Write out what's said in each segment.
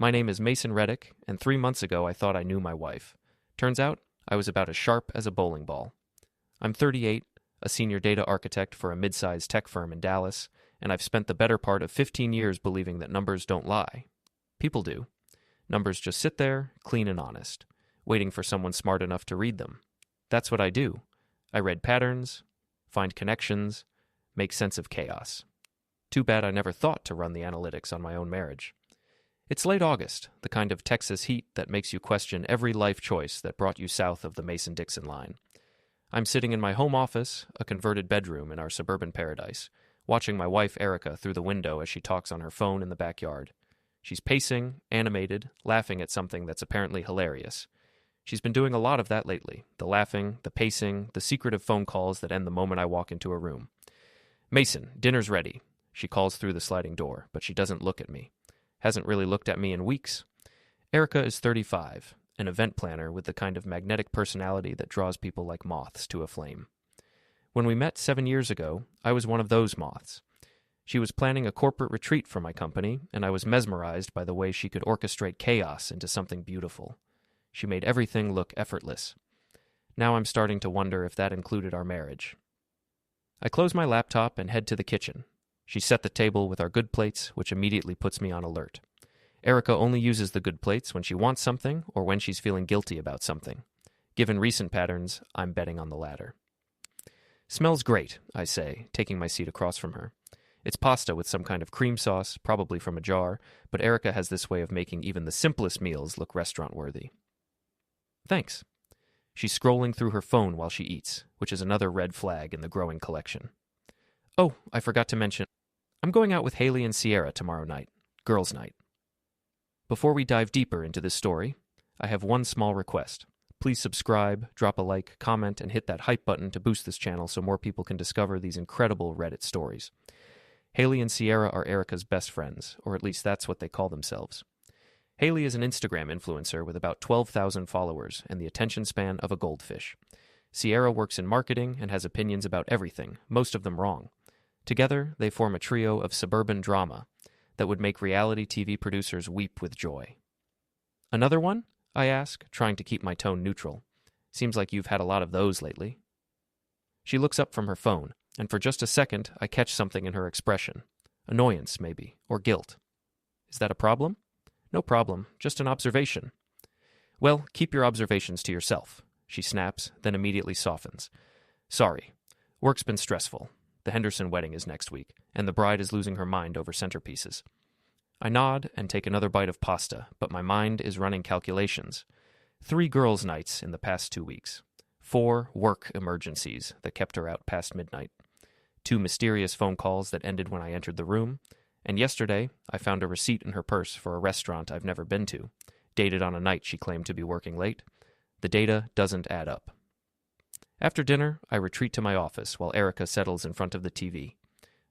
My name is Mason Reddick, and 3 months ago I thought I knew my wife. Turns out I was about as sharp as a bowling ball. I'm 38, a senior data architect for a mid-sized tech firm in Dallas, and I've spent the better part of 15 years believing that numbers don't lie. People do. Numbers just sit there, clean and honest, waiting for someone smart enough to read them. That's what I do. I read patterns, find connections, make sense of chaos. Too bad I never thought to run the analytics on my own marriage. It's late August, the kind of Texas heat that makes you question every life choice that brought you south of the Mason-Dixon line. I'm sitting in my home office, a converted bedroom in our suburban paradise, watching my wife Erica through the window as she talks on her phone in the backyard. She's pacing, animated, laughing at something that's apparently hilarious. She's been doing a lot of that lately, the laughing, the pacing, the secretive phone calls that end the moment I walk into a room. "Mason, dinner's ready." She calls through the sliding door, but she doesn't look at me. Hasn't really looked at me in weeks. Erica is 35, an event planner with the kind of magnetic personality that draws people like moths to a flame. When we met 7 years ago, I was one of those moths. She was planning a corporate retreat for my company, and I was mesmerized by the way she could orchestrate chaos into something beautiful. She made everything look effortless. Now I'm starting to wonder if that included our marriage. I close my laptop and head to the kitchen. She set the table with our good plates, which immediately puts me on alert. Erica only uses the good plates when she wants something or when she's feeling guilty about something. Given recent patterns, I'm betting on the latter. "Smells great," I say, taking my seat across from her. It's pasta with some kind of cream sauce, probably from a jar, but Erica has this way of making even the simplest meals look restaurant-worthy. "Thanks." She's scrolling through her phone while she eats, which is another red flag in the growing collection. "Oh, I forgot to mention, I'm going out with Haley and Sierra tomorrow night. Girls' night." Before we dive deeper into this story, I have one small request. Please subscribe, drop a like, comment, and hit that hype button to boost this channel so more people can discover these incredible Reddit stories. Haley and Sierra are Erica's best friends, or at least that's what they call themselves. Haley is an Instagram influencer with about 12,000 followers and the attention span of a goldfish. Sierra works in marketing and has opinions about everything, most of them wrong. Together, they form a trio of suburban drama that would make reality TV producers weep with joy. "Another one?" I ask, trying to keep my tone neutral. "Seems like you've had a lot of those lately." She looks up from her phone, and for just a second, I catch something in her expression. Annoyance, maybe, or guilt. "Is that a problem?" "No problem, just an observation." "Well, keep your observations to yourself," she snaps, then immediately softens. "Sorry. Work's been stressful. The Henderson wedding is next week, and the bride is losing her mind over centerpieces." I nod and take another bite of pasta, but my mind is running calculations. 3 girls' nights in the past 2 weeks. 4 work emergencies that kept her out past midnight. 2 mysterious phone calls that ended when I entered the room. And yesterday, I found a receipt in her purse for a restaurant I've never been to, dated on a night she claimed to be working late. The data doesn't add up. After dinner, I retreat to my office while Erica settles in front of the TV.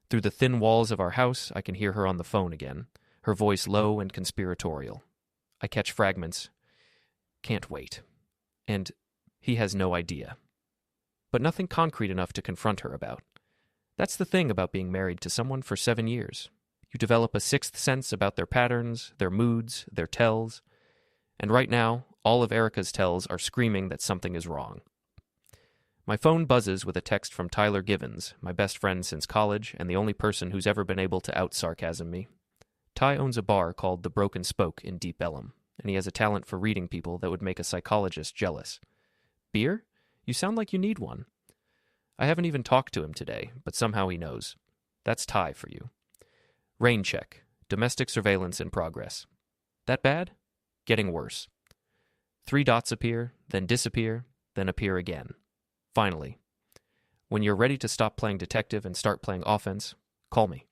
Through the thin walls of our house, I can hear her on the phone again, her voice low and conspiratorial. I catch fragments. "Can't wait." And "he has no idea." But nothing concrete enough to confront her about. That's the thing about being married to someone for 7 years. You develop a sixth sense about their patterns, their moods, their tells. And right now, all of Erica's tells are screaming that something is wrong. My phone buzzes with a text from Tyler Givens, my best friend since college and the only person who's ever been able to out-sarcasm me. Ty owns a bar called The Broken Spoke in Deep Ellum, and he has a talent for reading people that would make a psychologist jealous. "Beer? You sound like you need one." I haven't even talked to him today, but somehow he knows. That's Ty for you. Rain check. Domestic surveillance in progress. That bad? Getting worse. 3 dots appear, then disappear, then appear again. Finally. When you're ready to stop playing detective and start playing offense, call me.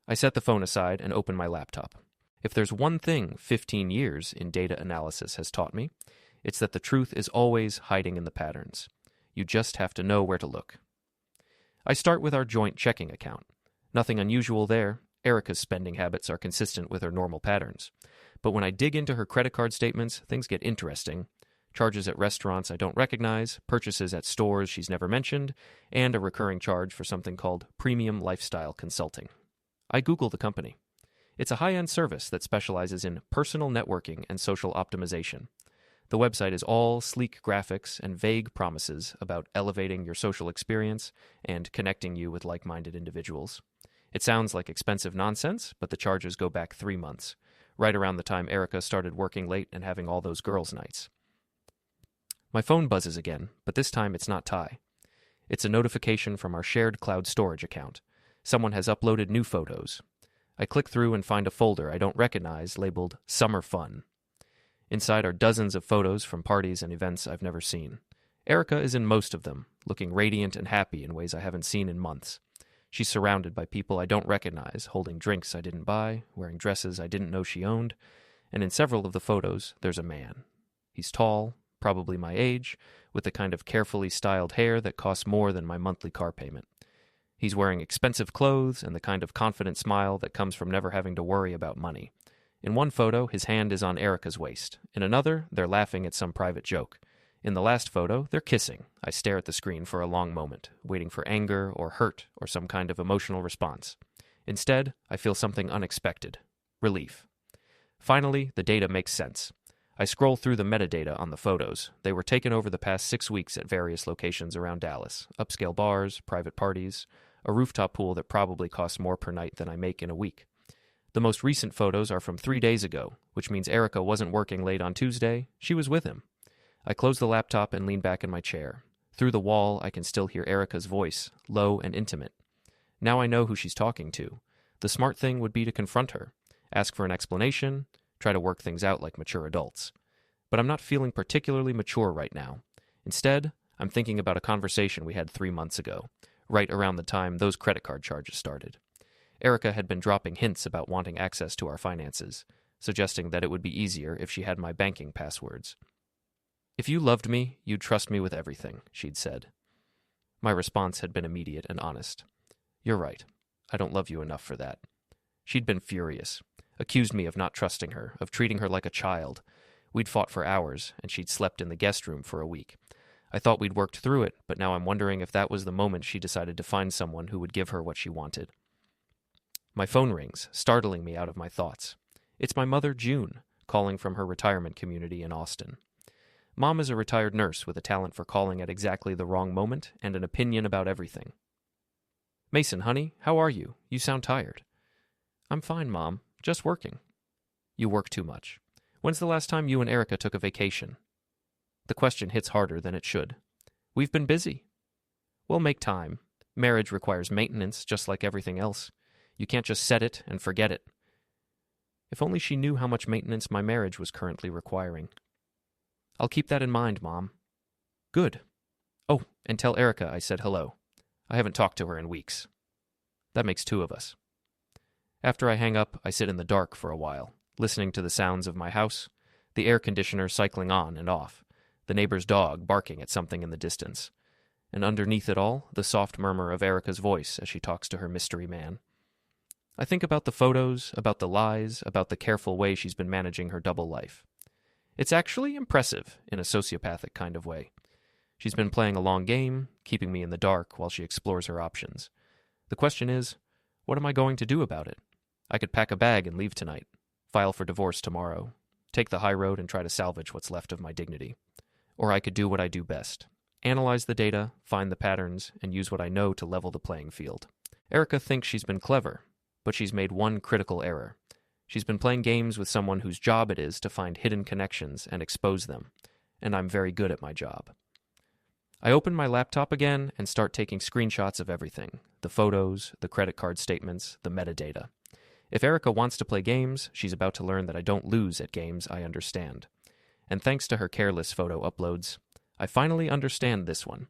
I set the phone aside and open my laptop. If there's one thing 15 years in data analysis has taught me, it's that the truth is always hiding in the patterns. You just have to know where to look. I start with our joint checking account. Nothing unusual there. Erica's spending habits are consistent with her normal patterns. But when I dig into her credit card statements, things get interesting. Charges at restaurants I don't recognize, purchases at stores she's never mentioned, and a recurring charge for something called premium lifestyle consulting. I Google the company. It's a high-end service that specializes in personal networking and social optimization. The website is all sleek graphics and vague promises about elevating your social experience and connecting you with like-minded individuals. It sounds like expensive nonsense, but the charges go back 3 months, right around the time Erica started working late and having all those girls' nights. My phone buzzes again, but this time it's not Ty. It's a notification from our shared cloud storage account. Someone has uploaded new photos. I click through and find a folder I don't recognize labeled Summer Fun. Inside are dozens of photos from parties and events I've never seen. Erica is in most of them, looking radiant and happy in ways I haven't seen in months. She's surrounded by people I don't recognize, holding drinks I didn't buy, wearing dresses I didn't know she owned, and in several of the photos, there's a man. He's tall, probably my age, with the kind of carefully styled hair that costs more than my monthly car payment. He's wearing expensive clothes and the kind of confident smile that comes from never having to worry about money. In one photo, his hand is on Erica's waist. In another, they're laughing at some private joke. In the last photo, they're kissing. I stare at the screen for a long moment, waiting for anger or hurt or some kind of emotional response. Instead, I feel something unexpected. Relief. Finally, the data makes sense. I scroll through the metadata on the photos. They were taken over the past 6 weeks at various locations around Dallas. Upscale bars, private parties, a rooftop pool that probably costs more per night than I make in a week. The most recent photos are from 3 days ago, which means Erica wasn't working late on Tuesday. She was with him. I close the laptop and lean back in my chair. Through the wall, I can still hear Erica's voice, low and intimate. Now I know who she's talking to. The smart thing would be to confront her, ask for an explanation, try to work things out like mature adults. But I'm not feeling particularly mature right now. Instead, I'm thinking about a conversation we had 3 months ago, right around the time those credit card charges started. Erica had been dropping hints about wanting access to our finances, suggesting that it would be easier if she had my banking passwords. "If you loved me, you'd trust me with everything," she'd said. My response had been immediate and honest. "You're right. I don't love you enough for that." She'd been furious, accused me of not trusting her, of treating her like a child. We'd fought for hours, and she'd slept in the guest room for a week. I thought we'd worked through it, but now I'm wondering if that was the moment she decided to find someone who would give her what she wanted. My phone rings, startling me out of my thoughts. It's my mother, June, calling from her retirement community in Austin. Mom is a retired nurse with a talent for calling at exactly the wrong moment and an opinion about everything. "Mason, honey, how are you? You sound tired." "I'm fine, Mom. Just working." "You work too much. When's the last time you and Erica took a vacation?" The question hits harder than it should. "We've been busy." "We'll make time. Marriage requires maintenance just like everything else. You can't just set it and forget it." If only she knew how much maintenance my marriage was currently requiring. "I'll keep that in mind, Mom." "Good. Oh, and tell Erica I said hello. I haven't talked to her in weeks." That makes 2 of us. After I hang up, I sit in the dark for a while, listening to the sounds of my house, the air conditioner cycling on and off, the neighbor's dog barking at something in the distance, and underneath it all, the soft murmur of Erica's voice as she talks to her mystery man. I think about the photos, about the lies, about the careful way she's been managing her double life. It's actually impressive, in a sociopathic kind of way. She's been playing a long game, keeping me in the dark while she explores her options. The question is, what am I going to do about it? I could pack a bag and leave tonight, file for divorce tomorrow, take the high road and try to salvage what's left of my dignity. Or I could do what I do best, analyze the data, find the patterns, and use what I know to level the playing field. Erica thinks she's been clever, but she's made one critical error. She's been playing games with someone whose job it is to find hidden connections and expose them, and I'm very good at my job. I open my laptop again and start taking screenshots of everything, the photos, the credit card statements, the metadata. If Erica wants to play games, she's about to learn that I don't lose at games I understand. And thanks to her careless photo uploads, I finally understand this one.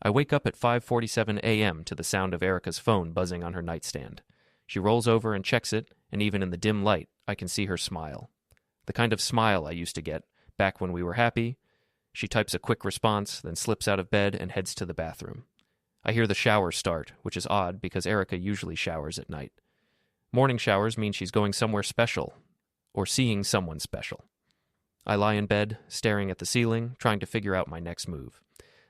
I wake up at 5:47 a.m. to the sound of Erica's phone buzzing on her nightstand. She rolls over and checks it, and even in the dim light, I can see her smile. The kind of smile I used to get, back when we were happy. She types a quick response, then slips out of bed and heads to the bathroom. I hear the shower start, which is odd because Erica usually showers at night. Morning showers mean she's going somewhere special, or seeing someone special. I lie in bed, staring at the ceiling, trying to figure out my next move.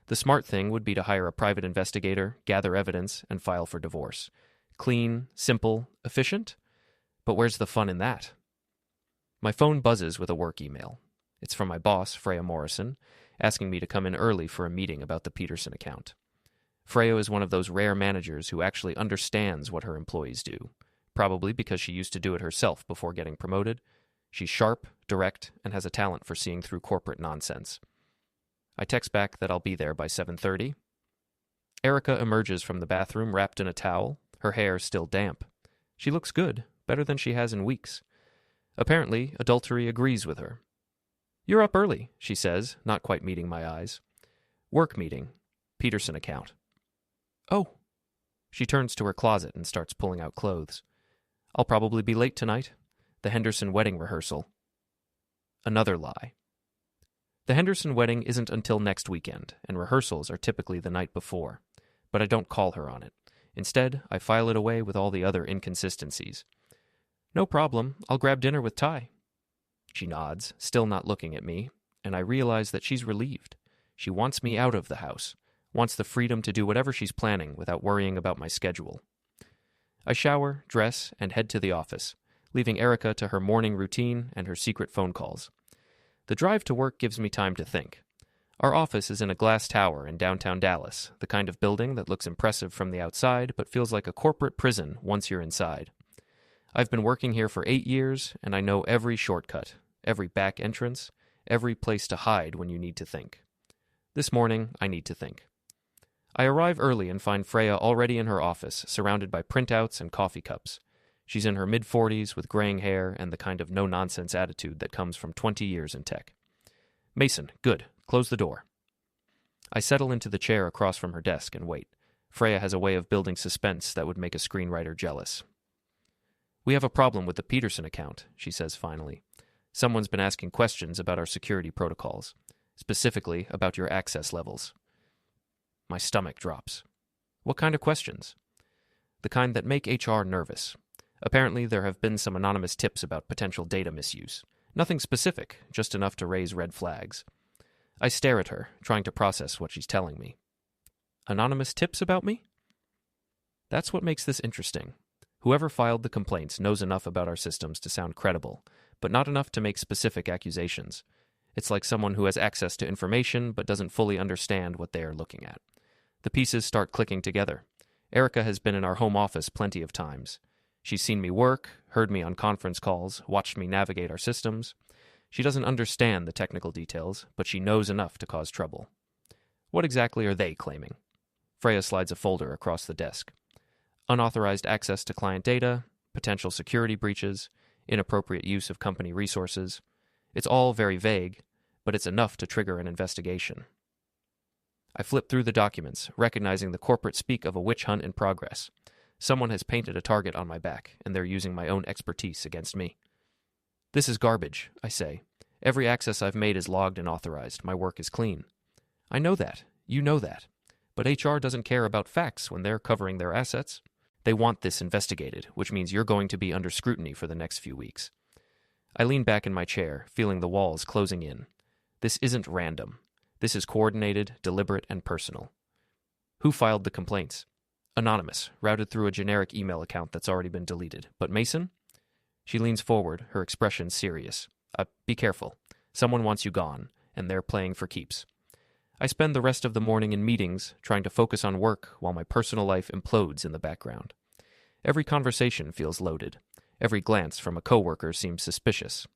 The smart thing would be to hire a private investigator, gather evidence, and file for divorce. Clean, simple, efficient? But where's the fun in that? My phone buzzes with a work email. It's from my boss, Freya Morrison, asking me to come in early for a meeting about the Peterson account. Freya is one of those rare managers who actually understands what her employees do, probably because she used to do it herself before getting promoted. She's sharp, direct, and has a talent for seeing through corporate nonsense. I text back that I'll be there by 7:30. Erica emerges from the bathroom wrapped in a towel, her hair still damp. She looks good, better than she has in weeks. Apparently, adultery agrees with her. "You're up early," she says, not quite meeting my eyes. "Work meeting. Peterson account." "Oh." She turns to her closet and starts pulling out clothes. "I'll probably be late tonight. The Henderson wedding rehearsal." Another lie. The Henderson wedding isn't until next weekend, and rehearsals are typically the night before. But I don't call her on it. Instead, I file it away with all the other inconsistencies. "No problem. I'll grab dinner with Ty." She nods, still not looking at me, and I realize that she's relieved. She wants me out of the house, wants the freedom to do whatever she's planning without worrying about my schedule. I shower, dress, and head to the office, leaving Erica to her morning routine and her secret phone calls. The drive to work gives me time to think. Our office is in a glass tower in downtown Dallas, the kind of building that looks impressive from the outside but feels like a corporate prison once you're inside. I've been working here for 8 years, and I know every shortcut, every back entrance, every place to hide when you need to think. This morning, I need to think. I arrive early and find Freya already in her office, surrounded by printouts and coffee cups. She's in her mid-40s with graying hair and the kind of no-nonsense attitude that comes from 20 years in tech. "Mason, good. Close the door." I settle into the chair across from her desk and wait. Freya has a way of building suspense that would make a screenwriter jealous. "We have a problem with the Peterson account," she says finally. "Someone's been asking questions about our security protocols, specifically about your access levels." My stomach drops. What kind of questions? The kind that make HR nervous. Apparently, there have been some anonymous tips about potential data misuse. Nothing specific, just enough to raise red flags. I stare at her, trying to process what she's telling me. Anonymous tips about me? That's what makes this interesting. Whoever filed the complaints knows enough about our systems to sound credible, but not enough to make specific accusations. It's like someone who has access to information but doesn't fully understand what they are looking at. The pieces start clicking together. Erica has been in our home office plenty of times. She's seen me work, heard me on conference calls, watched me navigate our systems. She doesn't understand the technical details, but she knows enough to cause trouble. What exactly are they claiming? Freya slides a folder across the desk. Unauthorized access to client data, potential security breaches, inappropriate use of company resources. It's all very vague, but it's enough to trigger an investigation. I flip through the documents, recognizing the corporate speak of a witch hunt in progress. Someone has painted a target on my back, and they're using my own expertise against me. "This is garbage," I say. "Every access I've made is logged and authorized. My work is clean." "I know that. You know that. But HR doesn't care about facts when they're covering their assets. They want this investigated, which means you're going to be under scrutiny for the next few weeks." I lean back in my chair, feeling the walls closing in. This isn't random. This is coordinated, deliberate, and personal. Who filed the complaints? Anonymous, routed through a generic email account that's already been deleted. But Mason? She leans forward, her expression serious. Be careful. Someone wants you gone, and they're playing for keeps. I spend the rest of the morning in meetings, trying to focus on work while my personal life implodes in the background. Every conversation feels loaded. Every glance from a coworker seems suspicious.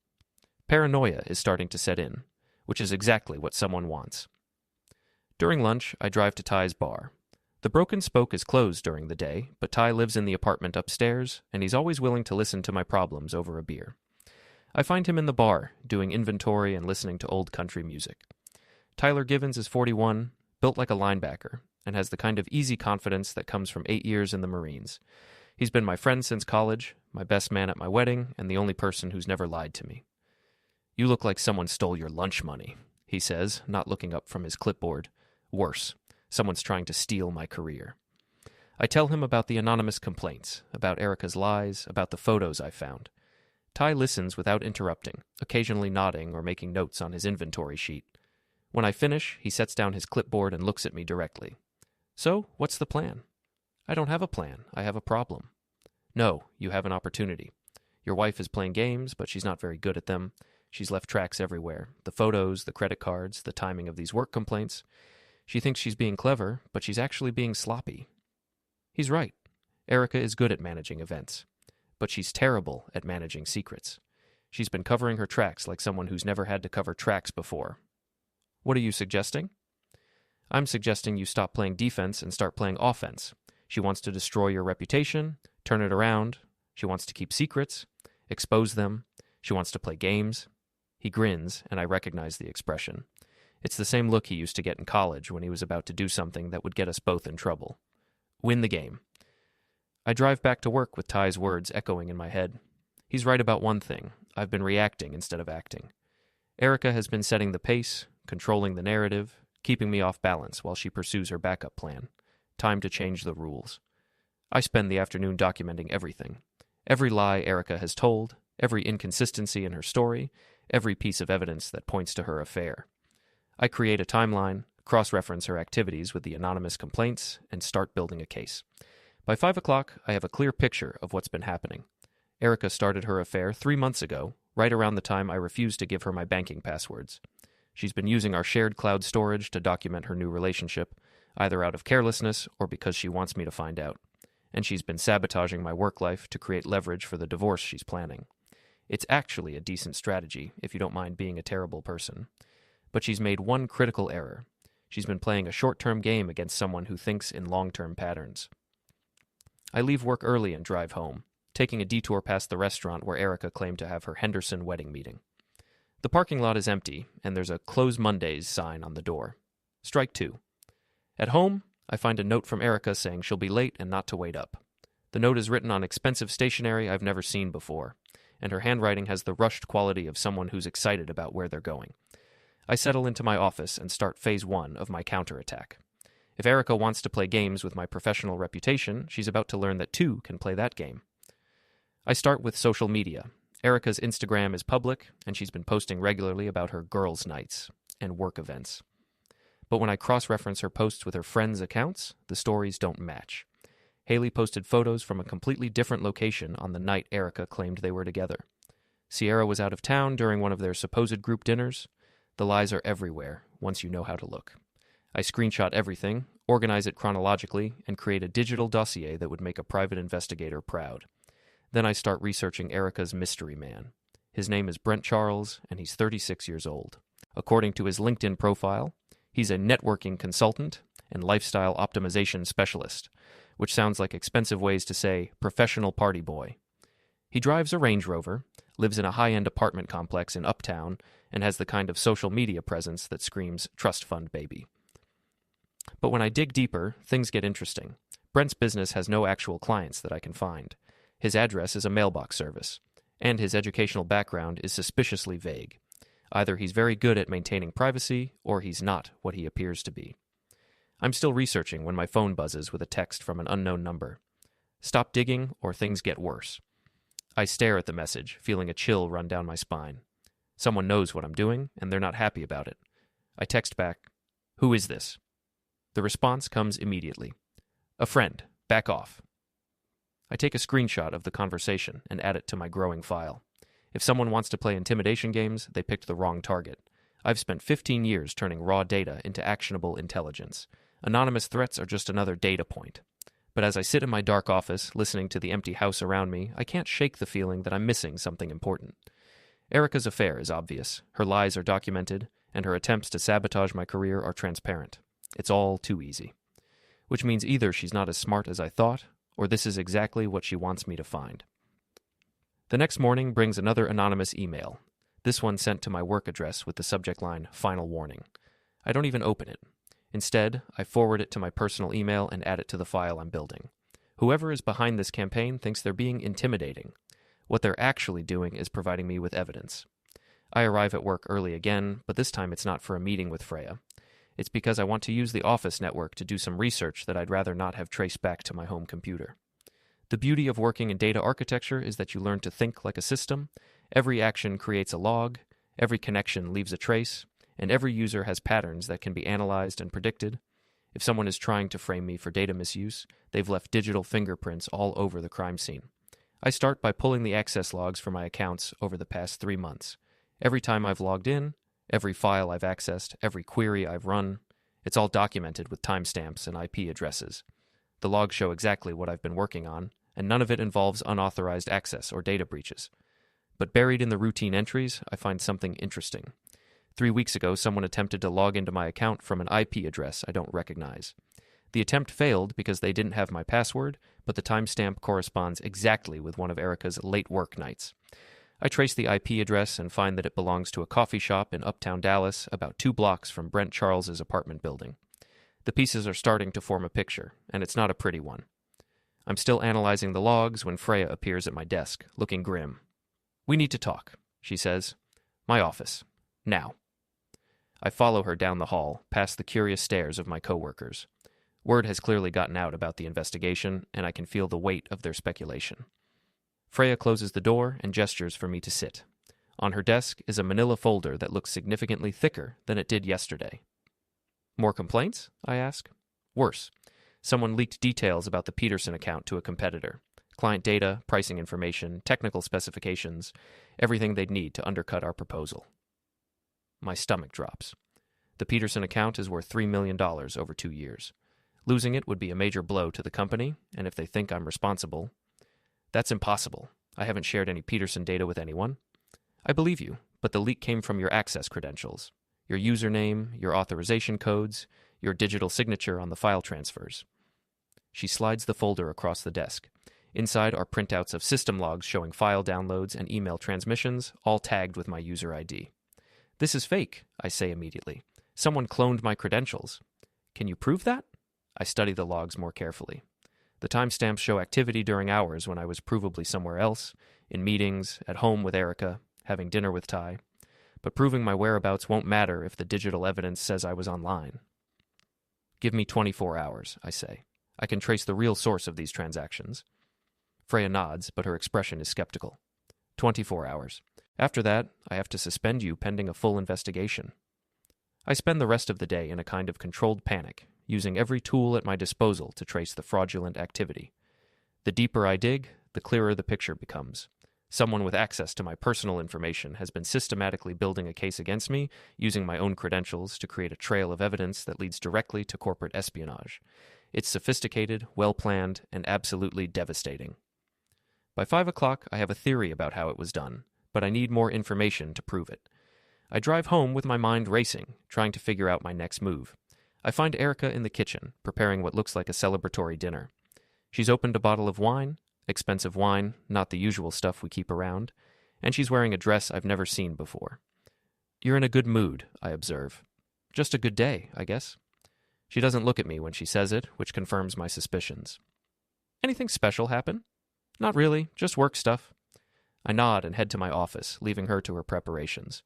Paranoia is starting to set in, which is exactly what someone wants. During lunch, I drive to Ty's bar. The Broken Spoke is closed during the day, but Ty lives in the apartment upstairs, and he's always willing to listen to my problems over a beer. I find him in the bar, doing inventory and listening to old country music. Tyler Givens is 41, built like a linebacker, and has the kind of easy confidence that comes from 8 years in the Marines. He's been my friend since college, my best man at my wedding, and the only person who's never lied to me. "You look like someone stole your lunch money," he says, not looking up from his clipboard. Worse, someone's trying to steal my career. I tell him about the anonymous complaints, about Erica's lies, about the photos I found. Ty listens without interrupting, occasionally nodding or making notes on his inventory sheet. When I finish, he sets down his clipboard and looks at me directly. "So, what's the plan?" "I don't have a plan. I have a problem." "No, you have an opportunity. Your wife is playing games, but she's not very good at them. She's left tracks everywhere. The photos, the credit cards, the timing of these work complaints. She thinks she's being clever, but she's actually being sloppy. He's right. Erica is good at managing events, but she's terrible at managing secrets. She's been covering her tracks like someone who's never had to cover tracks before. What are you suggesting? I'm suggesting you stop playing defense and start playing offense. She wants to destroy your reputation, turn it around. She wants to keep secrets, expose them. She wants to play games. He grins, and I recognize the expression. It's the same look he used to get in college when he was about to do something that would get us both in trouble. Win the game. I drive back to work with Ty's words echoing in my head. He's right about one thing. I've been reacting instead of acting. Erica has been setting the pace, controlling the narrative, keeping me off balance while she pursues her backup plan. Time to change the rules. I spend the afternoon documenting everything. Every lie Erica has told, every inconsistency in her story, every piece of evidence that points to her affair. I create a timeline, cross-reference her activities with the anonymous complaints, and start building a case. By 5 o'clock, I have a clear picture of what's been happening. Erica started her affair 3 months ago, right around the time I refused to give her my banking passwords. She's been using our shared cloud storage to document her new relationship, either out of carelessness or because she wants me to find out. And she's been sabotaging my work life to create leverage for the divorce she's planning. It's actually a decent strategy, if you don't mind being a terrible person. But she's made one critical error. She's been playing a short-term game against someone who thinks in long-term patterns. I leave work early and drive home, taking a detour past the restaurant where Erica claimed to have her Henderson wedding meeting. The parking lot is empty, and there's a Close Mondays sign on the door. Strike two. At home, I find a note from Erica saying she'll be late and not to wait up. The note is written on expensive stationery I've never seen before, and her handwriting has the rushed quality of someone who's excited about where they're going. I settle into my office and start phase 1 of my counterattack. If Erica wants to play games with my professional reputation, she's about to learn that 2 can play that game. I start with social media. Erica's Instagram is public, and she's been posting regularly about her girls' nights and work events. But when I cross-reference her posts with her friends' accounts, the stories don't match. Haley posted photos from a completely different location on the night Erica claimed they were together. Sierra was out of town during one of their supposed group dinners. The lies are everywhere, once you know how to look. I screenshot everything, organize it chronologically, and create a digital dossier that would make a private investigator proud. Then I start researching Erica's mystery man. His name is Brent Charles, and he's 36 years old. According to his LinkedIn profile, he's a networking consultant and lifestyle optimization specialist, which sounds like expensive ways to say professional party boy. He drives a Range Rover, lives in a high-end apartment complex in Uptown, and has the kind of social media presence that screams trust fund baby. But when I dig deeper, things get interesting. Brent's business has no actual clients that I can find. His address is a mailbox service, and his educational background is suspiciously vague. Either he's very good at maintaining privacy, or he's not what he appears to be. I'm still researching when my phone buzzes with a text from an unknown number. Stop digging, or things get worse. I stare at the message, feeling a chill run down my spine. Someone knows what I'm doing, and they're not happy about it. I text back, "Who is this?" The response comes immediately. "A friend. Back off." I take a screenshot of the conversation and add it to my growing file. If someone wants to play intimidation games, they picked the wrong target. I've spent 15 years turning raw data into actionable intelligence. Anonymous threats are just another data point. But as I sit in my dark office, listening to the empty house around me, I can't shake the feeling that I'm missing something important. Erica's affair is obvious, her lies are documented, and her attempts to sabotage my career are transparent. It's all too easy. Which means either she's not as smart as I thought, or this is exactly what she wants me to find. The next morning brings another anonymous email, this one sent to my work address with the subject line, "Final Warning." I don't even open it. Instead, I forward it to my personal email and add it to the file I'm building. Whoever is behind this campaign thinks they're being intimidating. What they're actually doing is providing me with evidence. I arrive at work early again, but this time it's not for a meeting with Freya. It's because I want to use the office network to do some research that I'd rather not have traced back to my home computer. The beauty of working in data architecture is that you learn to think like a system. Every action creates a log, every connection leaves a trace, and every user has patterns that can be analyzed and predicted. If someone is trying to frame me for data misuse, they've left digital fingerprints all over the crime scene. I start by pulling the access logs for my accounts over the past 3 months. Every time I've logged in, every file I've accessed, every query I've run, it's all documented with timestamps and IP addresses. The logs show exactly what I've been working on, and none of it involves unauthorized access or data breaches. But buried in the routine entries, I find something interesting. 3 weeks ago, someone attempted to log into my account from an IP address I don't recognize. The attempt failed because they didn't have my password, but the timestamp corresponds exactly with one of Erica's late work nights. I trace the IP address and find that it belongs to a coffee shop in uptown Dallas, about 2 blocks from Brent Charles's apartment building. The pieces are starting to form a picture, and it's not a pretty one. I'm still analyzing the logs when Freya appears at my desk, looking grim. "We need to talk," she says. "My office. Now." I follow her down the hall, past the curious stares of my coworkers. Word has clearly gotten out about the investigation, and I can feel the weight of their speculation. Freya closes the door and gestures for me to sit. On her desk is a manila folder that looks significantly thicker than it did yesterday. "More complaints?" I ask. "Worse. Someone leaked details about the Peterson account to a competitor. Client data, pricing information, technical specifications, everything they'd need to undercut our proposal." My stomach drops. The Peterson account is worth $3 million over 2 years. Losing it would be a major blow to the company, and if they think I'm responsible... "That's impossible. I haven't shared any Peterson data with anyone." "I believe you, but the leak came from your access credentials. Your username, your authorization codes, your digital signature on the file transfers." She slides the folder across the desk. Inside are printouts of system logs showing file downloads and email transmissions, all tagged with my user ID. "This is fake," I say immediately. "Someone cloned my credentials." "Can you prove that?" I study the logs more carefully. The timestamps show activity during hours when I was provably somewhere else, in meetings, at home with Erica, having dinner with Ty. But proving my whereabouts won't matter if the digital evidence says I was online. "Give me 24 hours, I say. "I can trace the real source of these transactions." Freya nods, but her expression is skeptical. 24 hours. After that, I have to suspend you pending a full investigation." I spend the rest of the day in a kind of controlled panic, using every tool at my disposal to trace the fraudulent activity. The deeper I dig, the clearer the picture becomes. Someone with access to my personal information has been systematically building a case against me, using my own credentials to create a trail of evidence that leads directly to corporate espionage. It's sophisticated, well-planned, and absolutely devastating. By 5 o'clock, I have a theory about how it was done, but I need more information to prove it. I drive home with my mind racing, trying to figure out my next move. I find Erica in the kitchen, preparing what looks like a celebratory dinner. She's opened a bottle of wine, expensive wine, not the usual stuff we keep around, and she's wearing a dress I've never seen before. "You're in a good mood," I observe. "Just a good day, I guess." She doesn't look at me when she says it, which confirms my suspicions. "Anything special happen?" "Not really, just work stuff." I nod and head to my office, leaving her to her preparations.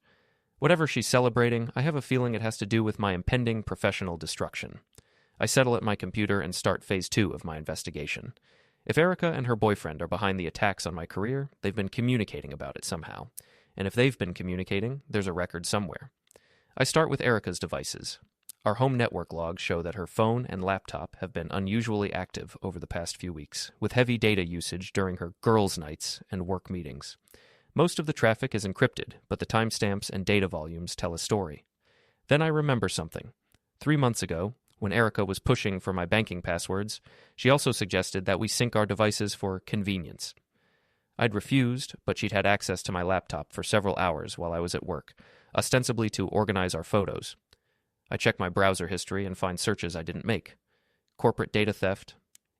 Whatever she's celebrating, I have a feeling it has to do with my impending professional destruction. I settle at my computer and start phase 2 of my investigation. If Erica and her boyfriend are behind the attacks on my career, they've been communicating about it somehow. And if they've been communicating, there's a record somewhere. I start with Erica's devices. Our home network logs show that her phone and laptop have been unusually active over the past few weeks, with heavy data usage during her girls' nights and work meetings. Most of the traffic is encrypted, but the timestamps and data volumes tell a story. Then I remember something. 3 months ago, when Erica was pushing for my banking passwords, she also suggested that we sync our devices for convenience. I'd refused, but she'd had access to my laptop for several hours while I was at work, ostensibly to organize our photos. I check my browser history and find searches I didn't make. Corporate data theft,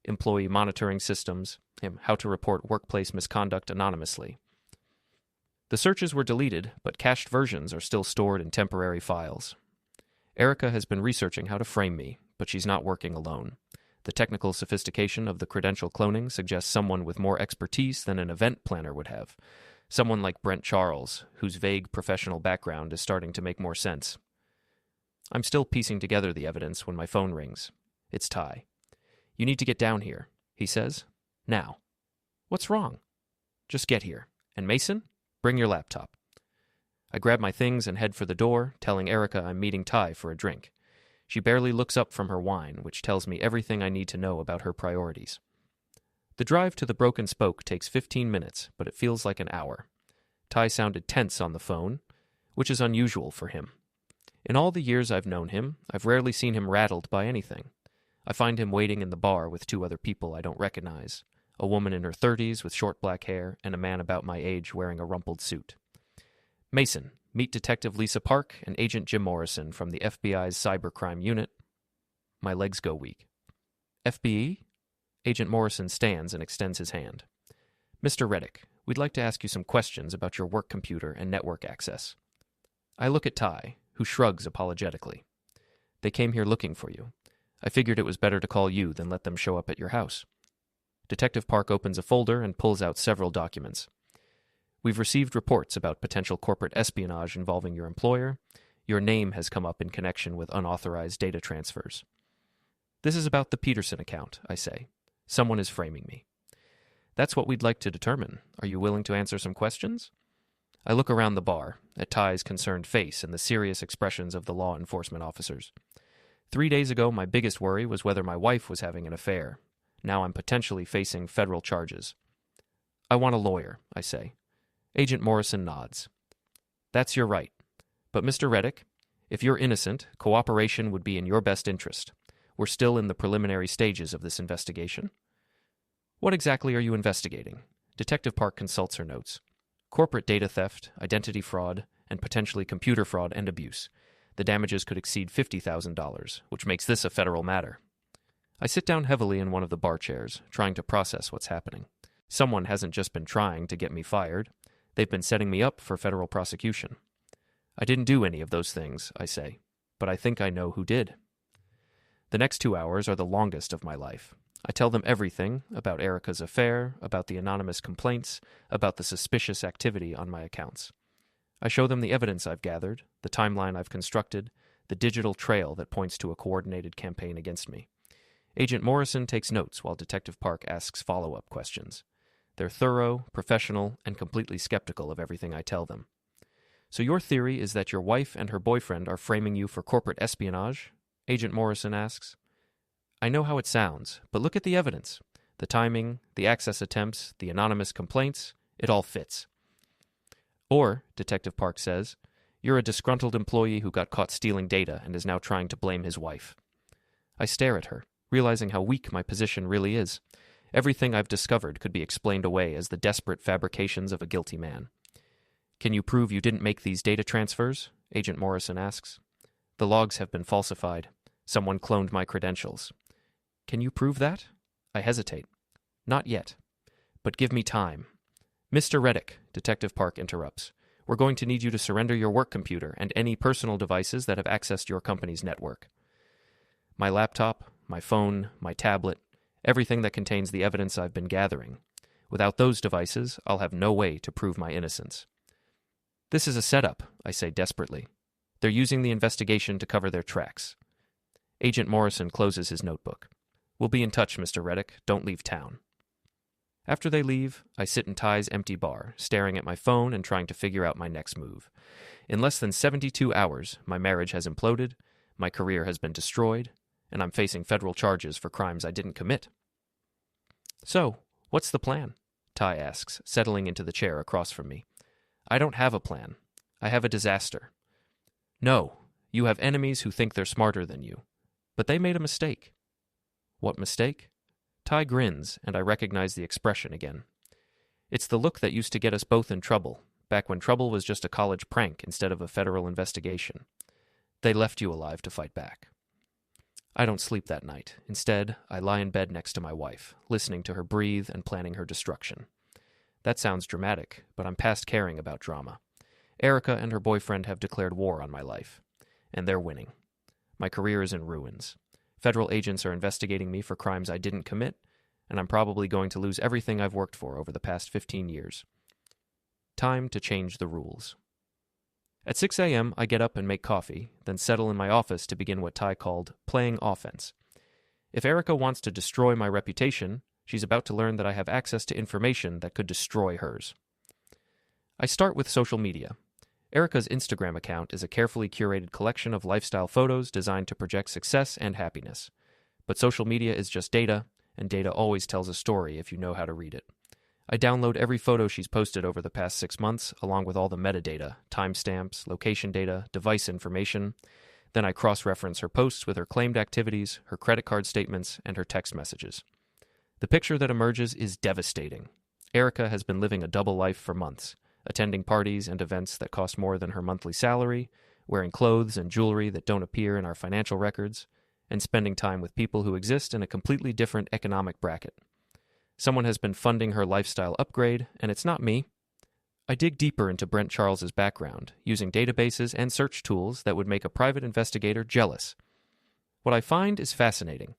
employee monitoring systems, how to report workplace misconduct anonymously. The searches were deleted, but cached versions are still stored in temporary files. Erica has been researching how to frame me, but she's not working alone. The technical sophistication of the credential cloning suggests someone with more expertise than an event planner would have. Someone like Brent Charles, whose vague professional background is starting to make more sense. I'm still piecing together the evidence when my phone rings. It's Ty. "You need to get down here," he says. "Now." "What's wrong?" "Just get here. And Mason, bring your laptop." I grab my things and head for the door, telling Erica I'm meeting Ty for a drink. She barely looks up from her wine, which tells me everything I need to know about her priorities. The drive to the Broken Spoke takes 15 minutes, but it feels like an hour. Ty sounded tense on the phone, which is unusual for him. In all the years I've known him, I've rarely seen him rattled by anything. I find him waiting in the bar with two other people I don't recognize, a woman in her 30s with short black hair and a man about my age wearing a rumpled suit. Mason, meet Detective Lisa Park and Agent Jim Morrison from the FBI's cybercrime unit. My legs go weak. FBE? Agent Morrison stands and extends his hand. Mr. Reddick, we'd like to ask you some questions about your work computer and network access. I look at Ty, who shrugs apologetically. They came here looking for you. I figured it was better to call you than let them show up at your house. Detective Park opens a folder and pulls out several documents. We've received reports about potential corporate espionage involving your employer. Your name has come up in connection with unauthorized data transfers. This is about the Peterson account, I say. Someone is framing me. That's what we'd like to determine. Are you willing to answer some questions? I look around the bar, at Ty's concerned face and the serious expressions of the law enforcement officers. 3 days ago, my biggest worry was whether my wife was having an affair. Now I'm potentially facing federal charges. I want a lawyer, I say. Agent Morrison nods. That's your right. But Mr. Reddick, if you're innocent, cooperation would be in your best interest. We're still in the preliminary stages of this investigation. What exactly are you investigating? Detective Park consults her notes. Corporate data theft, identity fraud, and potentially computer fraud and abuse. The damages could exceed $50,000, which makes this a federal matter. I sit down heavily in one of the bar chairs, trying to process what's happening. Someone hasn't just been trying to get me fired. They've been setting me up for federal prosecution. I didn't do any of those things, I say, but I think I know who did. The next 2 hours are the longest of my life. I tell them everything about Erica's affair, about the anonymous complaints, about the suspicious activity on my accounts. I show them the evidence I've gathered, the timeline I've constructed, the digital trail that points to a coordinated campaign against me. Agent Morrison takes notes while Detective Park asks follow-up questions. They're thorough, professional, and completely skeptical of everything I tell them. So your theory is that your wife and her boyfriend are framing you for corporate espionage? Agent Morrison asks. I know how it sounds, but look at the evidence. The timing, the access attempts, the anonymous complaints, it all fits. Or, Detective Park says, you're a disgruntled employee who got caught stealing data and is now trying to blame his wife. I stare at her, realizing how weak my position really is. Everything I've discovered could be explained away as the desperate fabrications of a guilty man. Can you prove you didn't make these data transfers? Agent Morrison asks. The logs have been falsified. Someone cloned my credentials. Can you prove that? I hesitate. Not yet. But give me time. Mr. Reddick, Detective Park interrupts. We're going to need you to surrender your work computer and any personal devices that have accessed your company's network. My laptop, my phone, my tablet, everything that contains the evidence I've been gathering. Without those devices, I'll have no way to prove my innocence. This is a setup, I say desperately. They're using the investigation to cover their tracks. Agent Morrison closes his notebook. We'll be in touch, Mr. Reddick. Don't leave town. After they leave, I sit in Ty's empty bar, staring at my phone and trying to figure out my next move. In less than 72 hours, my marriage has imploded, my career has been destroyed, and I'm facing federal charges for crimes I didn't commit. So, what's the plan? Ty asks, settling into the chair across from me. I don't have a plan. I have a disaster. No, you have enemies who think they're smarter than you. But they made a mistake. What mistake? Ty grins, and I recognize the expression again. It's the look that used to get us both in trouble, back when trouble was just a college prank instead of a federal investigation. They left you alive to fight back. I don't sleep that night. Instead, I lie in bed next to my wife, listening to her breathe and planning her destruction. That sounds dramatic, but I'm past caring about drama. Erica and her boyfriend have declared war on my life, and they're winning. My career is in ruins. Federal agents are investigating me for crimes I didn't commit, and I'm probably going to lose everything I've worked for over the past 15 years. Time to change the rules. At 6 a.m., I get up and make coffee, then settle in my office to begin what Ty called playing offense. If Erica wants to destroy my reputation, she's about to learn that I have access to information that could destroy hers. I start with social media. Erica's Instagram account is a carefully curated collection of lifestyle photos designed to project success and happiness. But social media is just data, and data always tells a story if you know how to read it. I download every photo she's posted over the past 6 months, along with all the metadata, timestamps, location data, device information. Then I cross-reference her posts with her claimed activities, her credit card statements, and her text messages. The picture that emerges is devastating. Erica has been living a double life for months, attending parties and events that cost more than her monthly salary, wearing clothes and jewelry that don't appear in our financial records, and spending time with people who exist in a completely different economic bracket. Someone has been funding her lifestyle upgrade, and it's not me. I dig deeper into Brent Charles's background, using databases and search tools that would make a private investigator jealous. What I find is fascinating.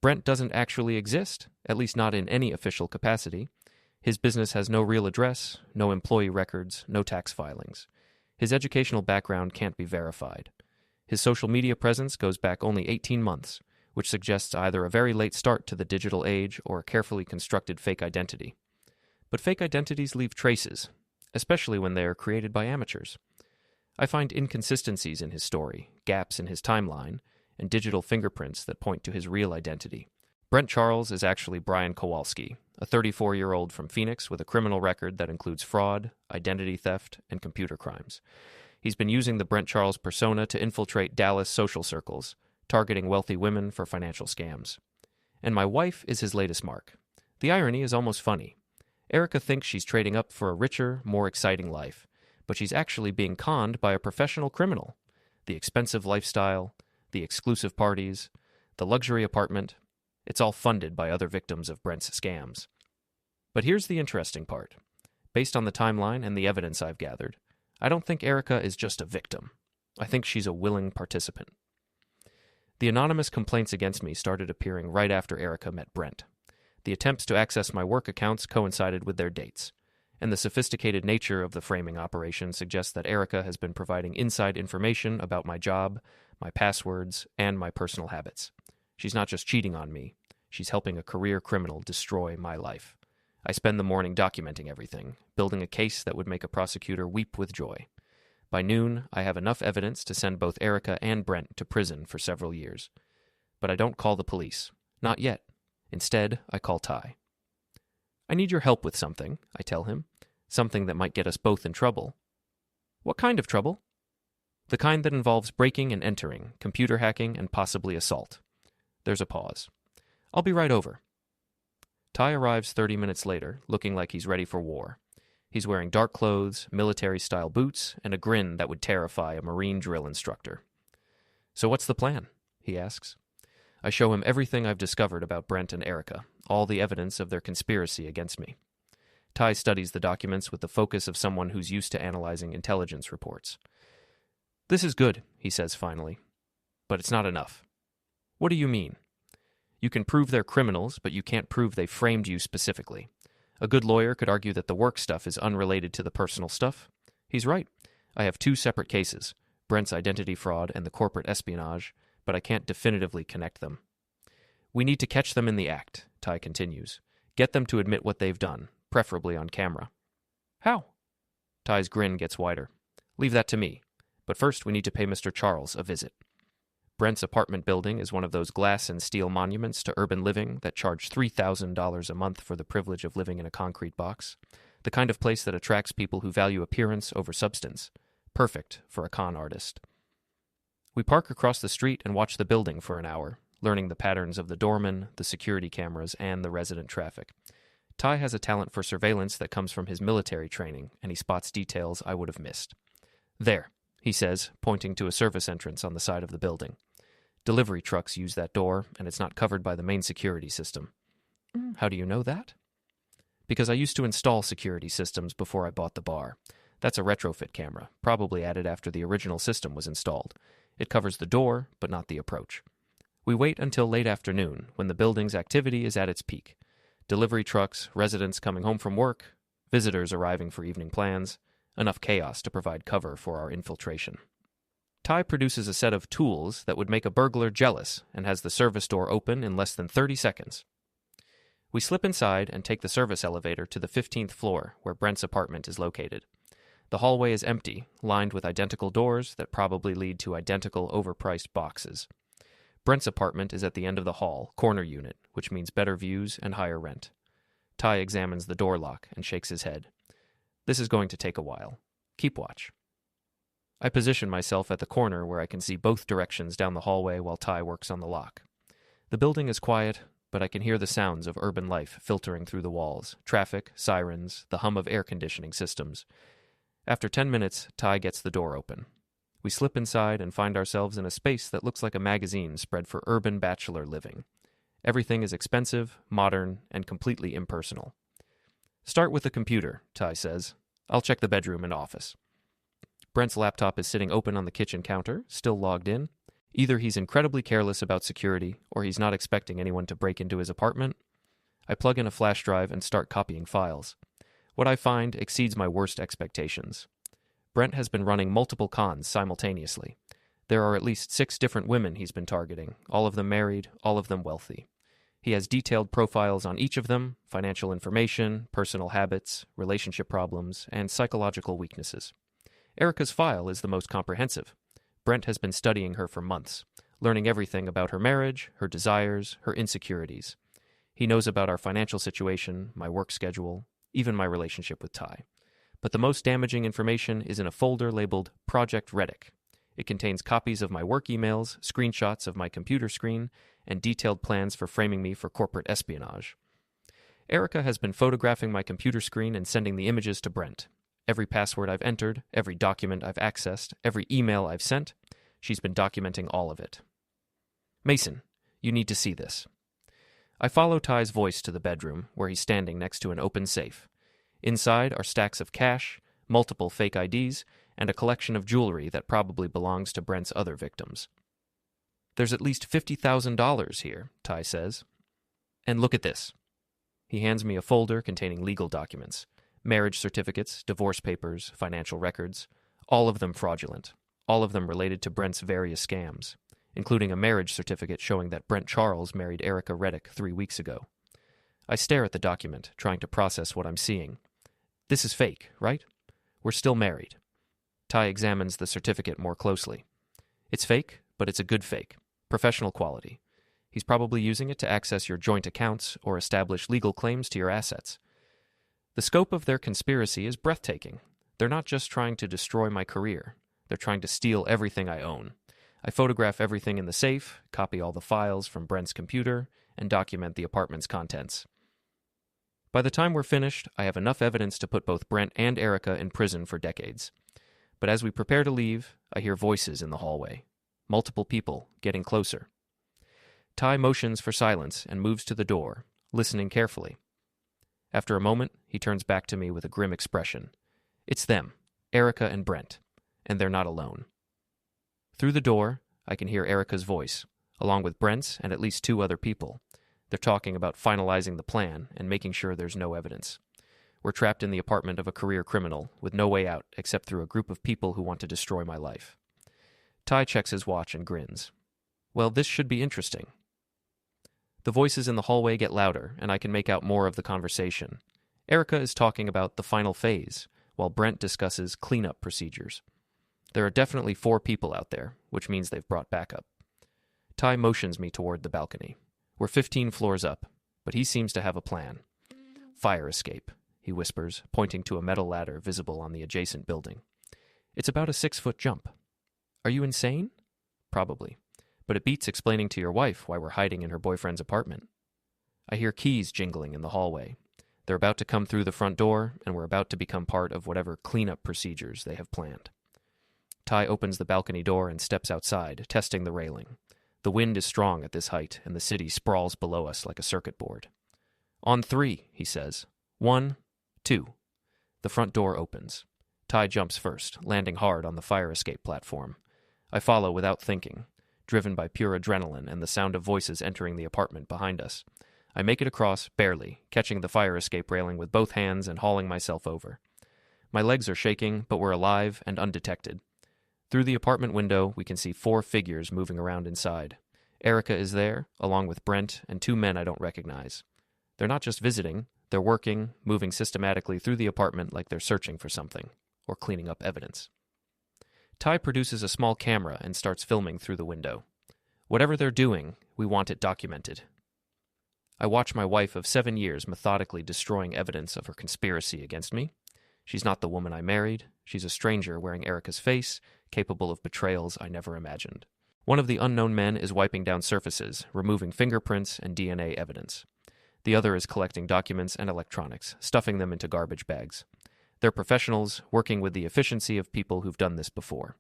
Brent doesn't actually exist, at least not in any official capacity. His business has no real address, no employee records, no tax filings. His educational background can't be verified. His social media presence goes back only 18 months, which suggests either a very late start to the digital age or a carefully constructed fake identity. But fake identities leave traces, especially when they are created by amateurs. I find inconsistencies in his story, gaps in his timeline, and digital fingerprints that point to his real identity. Brent Charles is actually Brian Kowalski, a 34-year-old from Phoenix with a criminal record that includes fraud, identity theft, and computer crimes. He's been using the Brent Charles persona to infiltrate Dallas social circles, targeting wealthy women for financial scams. And my wife is his latest mark. The irony is almost funny. Erica thinks she's trading up for a richer, more exciting life, but she's actually being conned by a professional criminal. The expensive lifestyle, the exclusive parties, the luxury apartment, it's all funded by other victims of Brent's scams. But here's the interesting part. Based on the timeline and the evidence I've gathered, I don't think Erica is just a victim. I think she's a willing participant. The anonymous complaints against me started appearing right after Erica met Brent. The attempts to access my work accounts coincided with their dates, and the sophisticated nature of the framing operation suggests that Erica has been providing inside information about my job, my passwords, and my personal habits. She's not just cheating on me, she's helping a career criminal destroy my life. I spend the morning documenting everything, building a case that would make a prosecutor weep with joy. By noon, I have enough evidence to send both Erica and Brent to prison for several years. But I don't call the police. Not yet. Instead, I call Ty. I need your help with something, I tell him. Something that might get us both in trouble. What kind of trouble? The kind that involves breaking and entering, computer hacking, and possibly assault. There's a pause. I'll be right over. Ty arrives 30 minutes later, looking like he's ready for war. He's wearing dark clothes, military-style boots, and a grin that would terrify a Marine drill instructor. So what's the plan? He asks. I show him everything I've discovered about Brent and Erica, all the evidence of their conspiracy against me. Ty studies the documents with the focus of someone who's used to analyzing intelligence reports. This is good, he says finally, but it's not enough. What do you mean? You can prove they're criminals, but you can't prove they framed you specifically. A good lawyer could argue that the work stuff is unrelated to the personal stuff. He's right. I have two separate cases, Brent's identity fraud and the corporate espionage, but I can't definitively connect them. We need to catch them in the act, Ty continues. Get them to admit what they've done, preferably on camera. How? Ty's grin gets wider. Leave that to me. But first we need to pay Mr. Charles a visit. Brent's apartment building is one of those glass and steel monuments to urban living that charge $3,000 a month for the privilege of living in a concrete box. The kind of place that attracts people who value appearance over substance. Perfect for a con artist. We park across the street and watch the building for an hour, learning the patterns of the doorman, the security cameras, and the resident traffic. Ty has a talent for surveillance that comes from his military training, and he spots details I would have missed. There, he says, pointing to a service entrance on the side of the building. Delivery trucks use that door, and it's not covered by the main security system. How do you know that? Because I used to install security systems before I bought the bar. That's a retrofit camera, probably added after the original system was installed. It covers the door, but not the approach. We wait until late afternoon, when the building's activity is at its peak. Delivery trucks, residents coming home from work, visitors arriving for evening plans, enough chaos to provide cover for our infiltration. Ty produces a set of tools that would make a burglar jealous and has the service door open in less than 30 seconds. We slip inside and take the service elevator to the 15th floor where Brent's apartment is located. The hallway is empty, lined with identical doors that probably lead to identical overpriced boxes. Brent's apartment is at the end of the hall, corner unit, which means better views and higher rent. Ty examines the door lock and shakes his head. This is going to take a while. Keep watch. I position myself at the corner where I can see both directions down the hallway while Ty works on the lock. The building is quiet, but I can hear the sounds of urban life filtering through the walls, traffic, sirens, the hum of air conditioning systems. After 10 minutes, Ty gets the door open. We slip inside and find ourselves in a space that looks like a magazine spread for urban bachelor living. Everything is expensive, modern, and completely impersonal. Start with the computer, Ty says. I'll check the bedroom and office. Brent's laptop is sitting open on the kitchen counter, still logged in. Either he's incredibly careless about security, or he's not expecting anyone to break into his apartment. I plug in a flash drive and start copying files. What I find exceeds my worst expectations. Brent has been running multiple cons simultaneously. There are at least 6 different women he's been targeting, all of them married, all of them wealthy. He has detailed profiles on each of them, financial information, personal habits, relationship problems, and psychological weaknesses. Erica's file is the most comprehensive. Brent has been studying her for months, learning everything about her marriage, her desires, her insecurities. He knows about our financial situation, my work schedule, even my relationship with Ty. But the most damaging information is in a folder labeled Project Reddick. It contains copies of my work emails, screenshots of my computer screen, and detailed plans for framing me for corporate espionage. Erica has been photographing my computer screen and sending the images to Brent. Every password I've entered, every document I've accessed, every email I've sent, she's been documenting all of it. Mason, you need to see this. I follow Ty's voice to the bedroom, where he's standing next to an open safe. Inside are stacks of cash, multiple fake IDs, and a collection of jewelry that probably belongs to Brent's other victims. There's at least $50,000 here, Ty says. And look at this. He hands me a folder containing legal documents. Marriage certificates, divorce papers, financial records, all of them fraudulent, all of them related to Brent's various scams, including a marriage certificate showing that Brent Charles married Erica Reddick 3 weeks ago. I stare at the document, trying to process what I'm seeing. This is fake, right? We're still married. Ty examines the certificate more closely. It's fake, but it's a good fake. Professional quality. He's probably using it to access your joint accounts or establish legal claims to your assets. The scope of their conspiracy is breathtaking. They're not just trying to destroy my career. They're trying to steal everything I own. I photograph everything in the safe, copy all the files from Brent's computer, and document the apartment's contents. By the time we're finished, I have enough evidence to put both Brent and Erica in prison for decades. But as we prepare to leave, I hear voices in the hallway. Multiple people getting closer. Ty motions for silence and moves to the door, listening carefully. After a moment, he turns back to me with a grim expression. It's them, Erica and Brent, and they're not alone. Through the door, I can hear Erica's voice, along with Brent's and at least 2 other people. They're talking about finalizing the plan and making sure there's no evidence. We're trapped in the apartment of a career criminal, with no way out except through a group of people who want to destroy my life. Ty checks his watch and grins. Well, this should be interesting. The voices in the hallway get louder, and I can make out more of the conversation. Erica is talking about the final phase, while Brent discusses cleanup procedures. There are definitely 4 people out there, which means they've brought backup. Ty motions me toward the balcony. We're 15 floors up, but he seems to have a plan. Fire escape, he whispers, pointing to a metal ladder visible on the adjacent building. It's about a 6-foot jump. Are you insane? Probably. But it beats explaining to your wife why we're hiding in her boyfriend's apartment. I hear keys jingling in the hallway. They're about to come through the front door, and we're about to become part of whatever cleanup procedures they have planned. Ty opens the balcony door and steps outside, testing the railing. The wind is strong at this height, and the city sprawls below us like a circuit board. On 3, he says. 1, 2. The front door opens. Ty jumps first, landing hard on the fire escape platform. I follow without thinking, driven by pure adrenaline and the sound of voices entering the apartment behind us. I make it across, barely, catching the fire escape railing with both hands and hauling myself over. My legs are shaking, but we're alive and undetected. Through the apartment window, we can see 4 figures moving around inside. Erica is there, along with Brent and 2 men I don't recognize. They're not just visiting, they're working, moving systematically through the apartment like they're searching for something, or cleaning up evidence. Ty produces a small camera and starts filming through the window. Whatever they're doing, we want it documented. I watch my wife of 7 years methodically destroying evidence of her conspiracy against me. She's not the woman I married. She's a stranger wearing Erica's face, capable of betrayals I never imagined. One of the unknown men is wiping down surfaces, removing fingerprints and DNA evidence. The other is collecting documents and electronics, stuffing them into garbage bags. They're professionals, working with the efficiency of people who've done this before.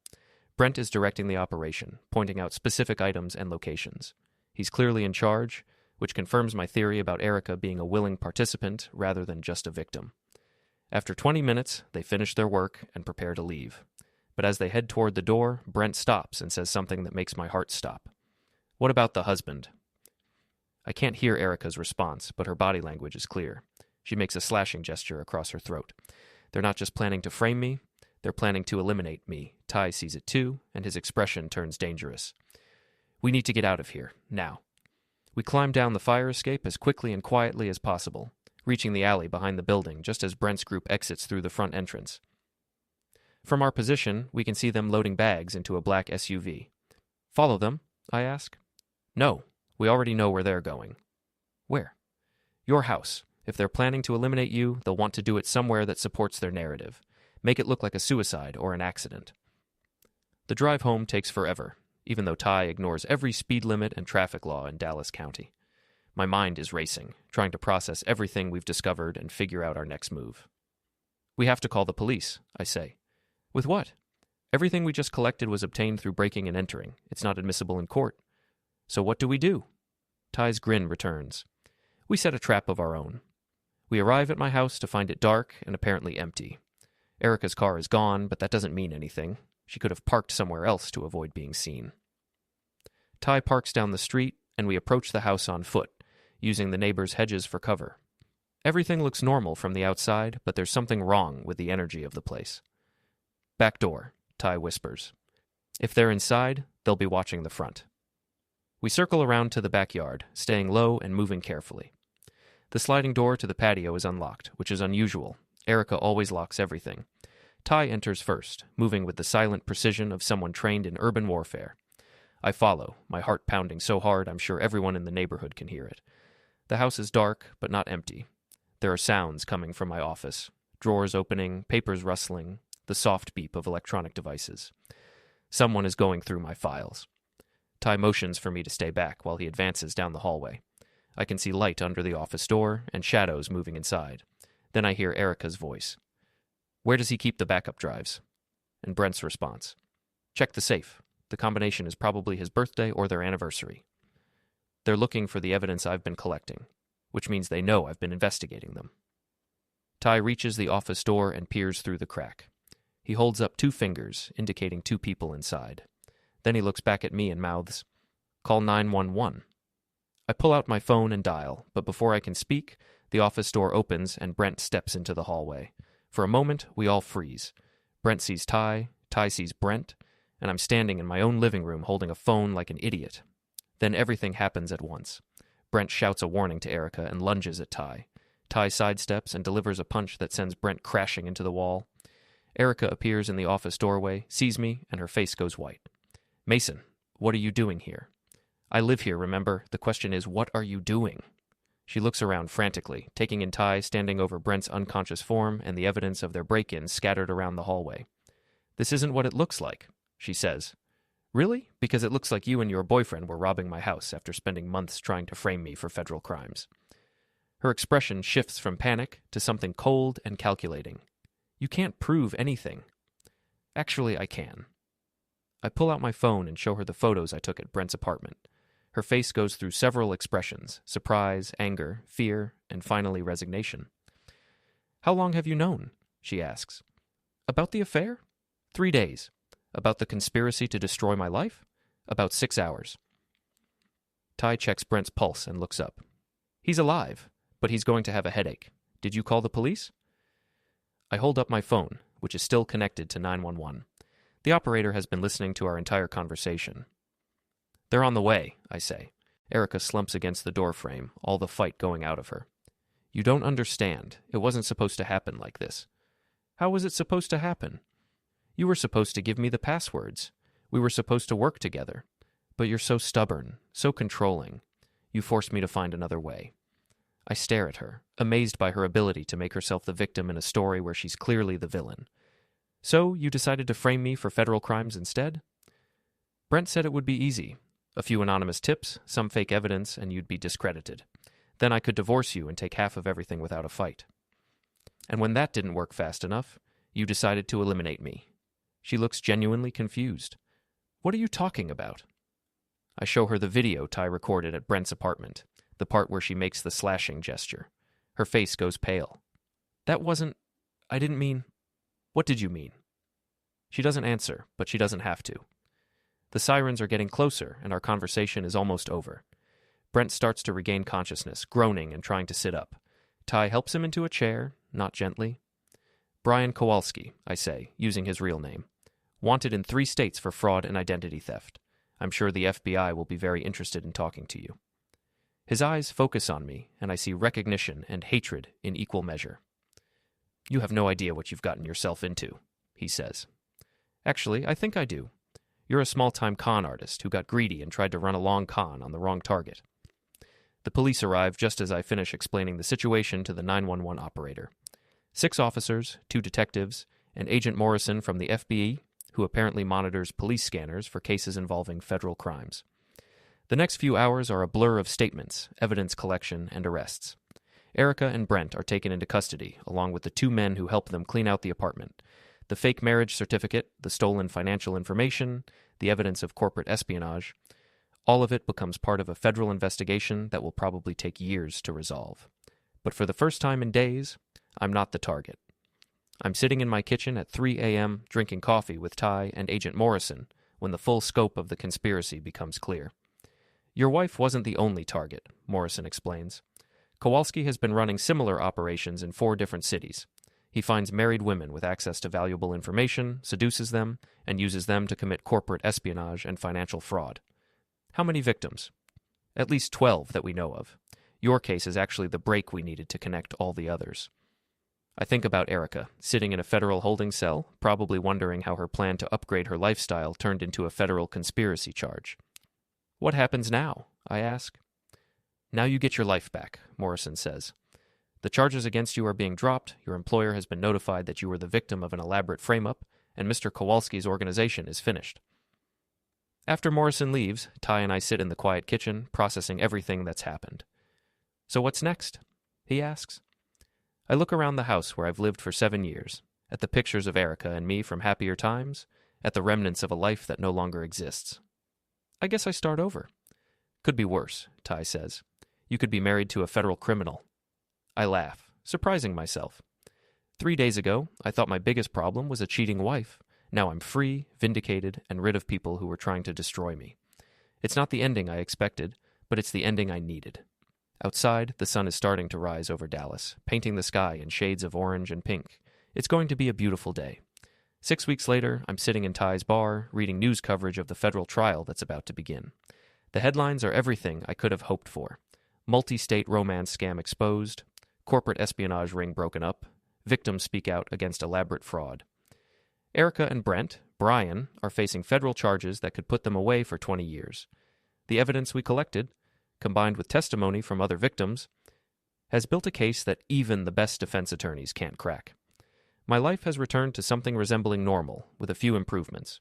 Brent is directing the operation, pointing out specific items and locations. He's clearly in charge, which confirms my theory about Erica being a willing participant rather than just a victim. After 20 minutes, they finish their work and prepare to leave. But as they head toward the door, Brent stops and says something that makes my heart stop. "What about the husband?" I can't hear Erica's response, but her body language is clear. She makes a slashing gesture across her throat. They're not just planning to frame me, they're planning to eliminate me. Ty sees it too, and his expression turns dangerous. "We need to get out of here, now." We climb down the fire escape as quickly and quietly as possible, reaching the alley behind the building just as Brent's group exits through the front entrance. From our position, we can see them loading bags into a black SUV. "Follow them?" I ask. "No, we already know where they're going." "Where?" "Your house. If they're planning to eliminate you, they'll want to do it somewhere that supports their narrative. Make it look like a suicide or an accident." The drive home takes forever, even though Ty ignores every speed limit and traffic law in Dallas County. My mind is racing, trying to process everything we've discovered and figure out our next move. "We have to call the police," I say. "With what?" "Everything we just collected was obtained through breaking and entering. It's not admissible in court." "So what do we do?" Ty's grin returns. "We set a trap of our own." We arrive at my house to find it dark and apparently empty. Erica's car is gone, but that doesn't mean anything. She could have parked somewhere else to avoid being seen. Ty parks down the street, and we approach the house on foot, using the neighbors' hedges for cover. Everything looks normal from the outside, but there's something wrong with the energy of the place. "Back door," Ty whispers. If they're inside, they'll be watching the front. We circle around to the backyard, staying low and moving carefully. The sliding door to the patio is unlocked, which is unusual. Erica always locks everything. Ty enters first, moving with the silent precision of someone trained in urban warfare. I follow, my heart pounding so hard I'm sure everyone in the neighborhood can hear it. The house is dark, but not empty. There are sounds coming from my office. Drawers opening, papers rustling, the soft beep of electronic devices. Someone is going through my files. Ty motions for me to stay back while he advances down the hallway. I can see light under the office door and shadows moving inside. Then I hear Erica's voice. "Where does he keep the backup drives?" And Brent's response. "Check the safe. The combination is probably his birthday or their anniversary." They're looking for the evidence I've been collecting, which means they know I've been investigating them. Ty reaches the office door and peers through the crack. He holds up 2 fingers, indicating 2 people inside. Then he looks back at me and mouths, "Call 911. I pull out my phone and dial, but before I can speak, the office door opens and Brent steps into the hallway. For a moment, we all freeze. Brent sees Ty, Ty sees Brent, and I'm standing in my own living room holding a phone like an idiot. Then everything happens at once. Brent shouts a warning to Erica and lunges at Ty. Ty sidesteps and delivers a punch that sends Brent crashing into the wall. Erica appears in the office doorway, sees me, and her face goes white. "Mason, what are you doing here?" "I live here, remember? The question is, what are you doing?" She looks around frantically, taking in Ty standing over Brent's unconscious form and the evidence of their break-ins scattered around the hallway. "This isn't what it looks like," she says. "Really? Because it looks like you and your boyfriend were robbing my house after spending months trying to frame me for federal crimes." Her expression shifts from panic to something cold and calculating. "You can't prove anything." "Actually, I can." I pull out my phone and show her the photos I took at Brent's apartment. Her face goes through several expressions: surprise, anger, fear, and finally resignation. "How long have you known?" she asks. "About the affair?" 3 days. "About the conspiracy to destroy my life?" "About 6 hours. Ty checks Brent's pulse and looks up. "He's alive, but he's going to have a headache. Did you call the police?" I hold up my phone, which is still connected to 911. The operator has been listening to our entire conversation. "They're on the way," I say. Erica slumps against the door frame, all the fight going out of her. "You don't understand. It wasn't supposed to happen like this." "How was it supposed to happen?" "You were supposed to give me the passwords. We were supposed to work together. But you're so stubborn, so controlling. You forced me to find another way. I stare at her, amazed by her ability to make herself the victim in a story where she's clearly the villain. So, you decided to frame me for federal crimes instead? Brent said it would be easy. A few anonymous tips, some fake evidence, and you'd be discredited. Then I could divorce you and take half of everything without a fight. And when that didn't work fast enough, you decided to eliminate me. She looks genuinely confused. What are you talking about? I show her the video Ty recorded at Brent's apartment, the part where she makes the slashing gesture. Her face goes pale. I didn't mean... What did you mean? She doesn't answer, but she doesn't have to. The sirens are getting closer, and our conversation is almost over. Brent starts to regain consciousness, groaning and trying to sit up. Ty helps him into a chair, not gently. Brian Kowalski, I say, using his real name. Wanted in 3 states for fraud and identity theft. I'm sure the FBI will be very interested in talking to you. His eyes focus on me, and I see recognition and hatred in equal measure. You have no idea what you've gotten yourself into, he says. Actually, I think I do. You're a small-time con artist who got greedy and tried to run a long con on the wrong target. The police arrive just as I finish explaining the situation to the 911 operator. 6 officers, 2 detectives, and Agent Morrison from the FBI, who apparently monitors police scanners for cases involving federal crimes. The next few hours are a blur of statements, evidence collection, and arrests. Erica and Brent are taken into custody, along with the 2 men who helped them clean out the apartment. The fake marriage certificate, the stolen financial information, the evidence of corporate espionage, all of it becomes part of a federal investigation that will probably take years to resolve. But for the first time in days, I'm not the target. I'm sitting in my kitchen at 3 a.m. drinking coffee with Ty and Agent Morrison when the full scope of the conspiracy becomes clear. Your wife wasn't the only target, Morrison explains. Kowalski has been running similar operations in 4 different cities. He finds married women with access to valuable information, seduces them, and uses them to commit corporate espionage and financial fraud. How many victims? At least 12 that we know of. Your case is actually the break we needed to connect all the others. I think about Erica, sitting in a federal holding cell, probably wondering how her plan to upgrade her lifestyle turned into a federal conspiracy charge. What happens now? I ask. Now you get your life back, Morrison says. The charges against you are being dropped, your employer has been notified that you were the victim of an elaborate frame-up, and Mr. Kowalski's organization is finished. After Morrison leaves, Ty and I sit in the quiet kitchen, processing everything that's happened. So what's next? He asks. I look around the house where I've lived for 7 years, at the pictures of Erica and me from happier times, at the remnants of a life that no longer exists. I guess I start over. Could be worse, Ty says. You could be married to a federal criminal. I laugh, surprising myself. 3 days ago, I thought my biggest problem was a cheating wife. Now I'm free, vindicated, and rid of people who were trying to destroy me. It's not the ending I expected, but it's the ending I needed. Outside, the sun is starting to rise over Dallas, painting the sky in shades of orange and pink. It's going to be a beautiful day. 6 weeks later, I'm sitting in Ty's bar, reading news coverage of the federal trial that's about to begin. The headlines are everything I could have hoped for. Multi-state romance scam exposed, corporate espionage ring broken up, victims speak out against elaborate fraud. Erica and Brian, are facing federal charges that could put them away for 20 years. The evidence we collected, combined with testimony from other victims, has built a case that even the best defense attorneys can't crack. My life has returned to something resembling normal, with a few improvements.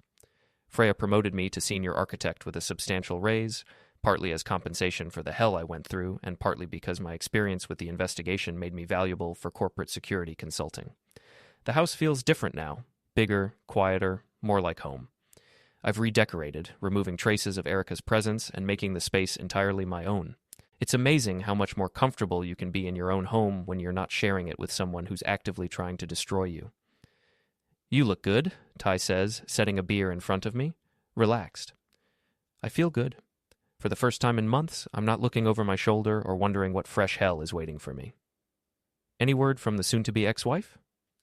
Freya promoted me to senior architect with a substantial raise, partly as compensation for the hell I went through, and partly because my experience with the investigation made me valuable for corporate security consulting. The house feels different now, bigger, quieter, more like home. I've redecorated, removing traces of Erica's presence and making the space entirely my own. It's amazing how much more comfortable you can be in your own home when you're not sharing it with someone who's actively trying to destroy you. You look good, Ty says, setting a beer in front of me. Relaxed. I feel good. For the first time in months, I'm not looking over my shoulder or wondering what fresh hell is waiting for me. Any word from the soon-to-be ex-wife?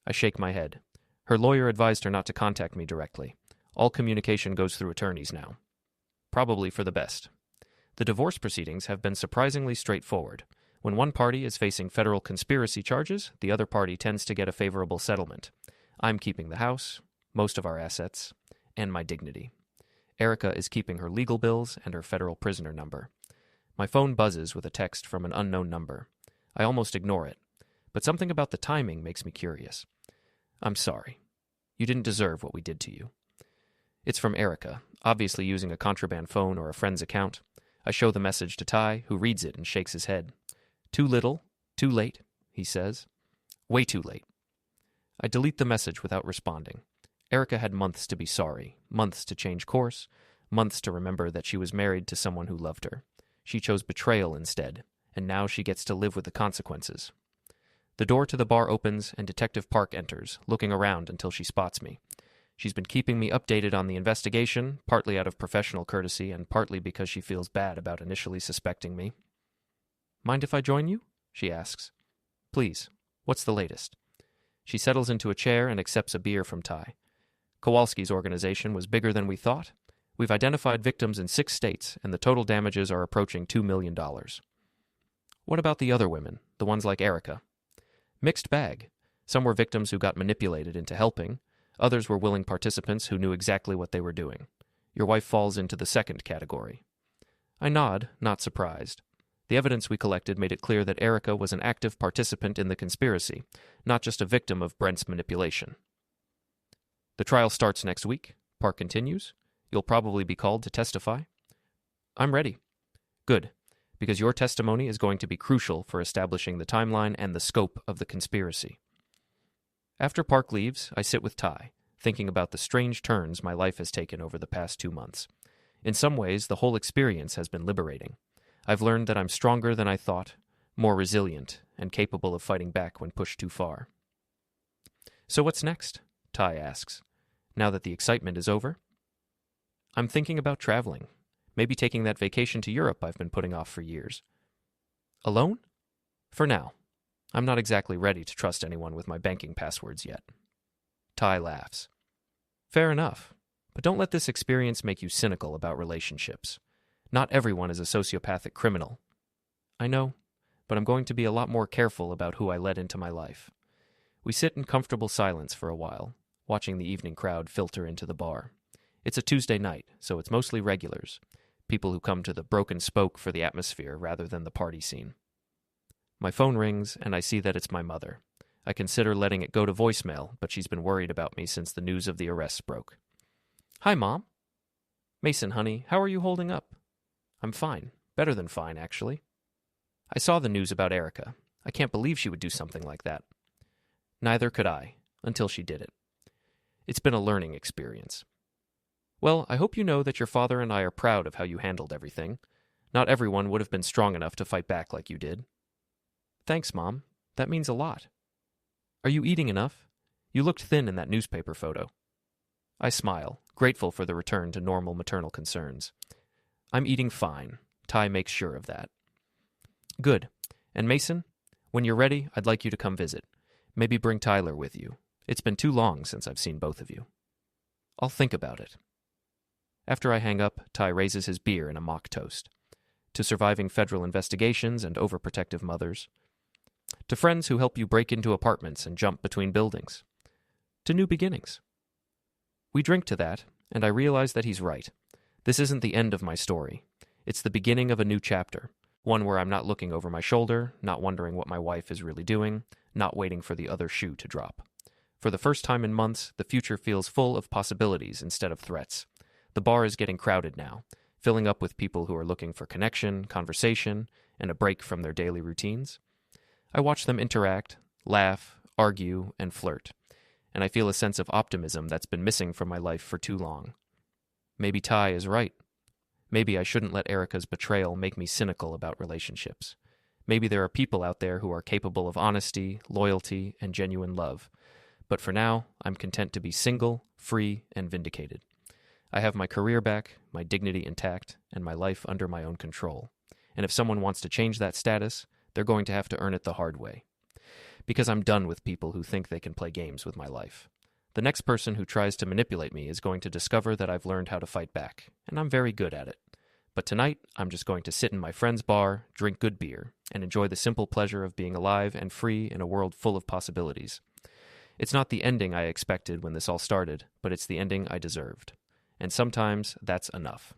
I shake my head. Her lawyer advised her not to contact me directly. All communication goes through attorneys now. Probably for the best. The divorce proceedings have been surprisingly straightforward. When one party is facing federal conspiracy charges, the other party tends to get a favorable settlement. I'm keeping the house, most of our assets, and my dignity. Erica is keeping her legal bills and her federal prisoner number. My phone buzzes with a text from an unknown number. I almost ignore it, but something about the timing makes me curious. I'm sorry. You didn't deserve what we did to you. It's from Erica, obviously using a contraband phone or a friend's account. I show the message to Ty, who reads it and shakes his head. Too little, too late, he says. Way too late. I delete the message without responding. Erica had months to be sorry, months to change course, months to remember that she was married to someone who loved her. She chose betrayal instead, and now she gets to live with the consequences. The door to the bar opens and Detective Park enters, looking around until she spots me. She's been keeping me updated on the investigation, partly out of professional courtesy and partly because she feels bad about initially suspecting me. Mind if I join you? She asks. Please. What's the latest? She settles into a chair and accepts a beer from Ty. Kowalski's organization was bigger than we thought. We've identified victims in 6 states, and the total damages are approaching $2 million. What about the other women, the ones like Erica? Mixed bag. Some were victims who got manipulated into helping. Others were willing participants who knew exactly what they were doing. Your wife falls into the second category. I nod, not surprised. The evidence we collected made it clear that Erica was an active participant in the conspiracy, not just a victim of Brent's manipulation. The trial starts next week, Park continues. You'll probably be called to testify. I'm ready. Good, because your testimony is going to be crucial for establishing the timeline and the scope of the conspiracy. After Park leaves, I sit with Ty, thinking about the strange turns my life has taken over the past 2 months. In some ways, the whole experience has been liberating. I've learned that I'm stronger than I thought, more resilient, and capable of fighting back when pushed too far. So what's next? Ty asks. Now that the excitement is over? I'm thinking about traveling. Maybe taking that vacation to Europe I've been putting off for years. Alone? For now. I'm not exactly ready to trust anyone with my banking passwords yet. Ty laughs. Fair enough, but don't let this experience make you cynical about relationships. Not everyone is a sociopathic criminal. I know, but I'm going to be a lot more careful about who I let into my life. We sit in comfortable silence for a while, watching the evening crowd filter into the bar. It's a Tuesday night, so it's mostly regulars, people who come to the Broken Spoke for the atmosphere rather than the party scene. My phone rings, and I see that it's my mother. I consider letting it go to voicemail, but she's been worried about me since the news of the arrests broke. Hi, Mom. Mason, honey, how are you holding up? I'm fine. Better than fine, actually. I saw the news about Erica. I can't believe she would do something like that. Neither could I, until she did it. It's been a learning experience. Well, I hope you know that your father and I are proud of how you handled everything. Not everyone would have been strong enough to fight back like you did. Thanks, Mom. That means a lot. Are you eating enough? You looked thin in that newspaper photo. I smile, grateful for the return to normal maternal concerns. I'm eating fine. Ty makes sure of that. Good. And Mason, when you're ready, I'd like you to come visit. Maybe bring Tyler with you. It's been too long since I've seen both of you. I'll think about it. After I hang up, Ty raises his beer in a mock toast. To surviving federal investigations and overprotective mothers. To friends who help you break into apartments and jump between buildings. To new beginnings. We drink to that, and I realize that he's right. This isn't the end of my story. It's the beginning of a new chapter, one where I'm not looking over my shoulder, not wondering what my wife is really doing, not waiting for the other shoe to drop. For the first time in months, the future feels full of possibilities instead of threats. The bar is getting crowded now, filling up with people who are looking for connection, conversation, and a break from their daily routines. I watch them interact, laugh, argue, and flirt, and I feel a sense of optimism that's been missing from my life for too long. Maybe Ty is right. Maybe I shouldn't let Erica's betrayal make me cynical about relationships. Maybe there are people out there who are capable of honesty, loyalty, and genuine love. But for now, I'm content to be single, free, and vindicated. I have my career back, my dignity intact, and my life under my own control. And if someone wants to change that status, they're going to have to earn it the hard way. Because I'm done with people who think they can play games with my life. The next person who tries to manipulate me is going to discover that I've learned how to fight back, and I'm very good at it. But tonight, I'm just going to sit in my friend's bar, drink good beer, and enjoy the simple pleasure of being alive and free in a world full of possibilities. It's not the ending I expected when this all started, but it's the ending I deserved. And sometimes that's enough.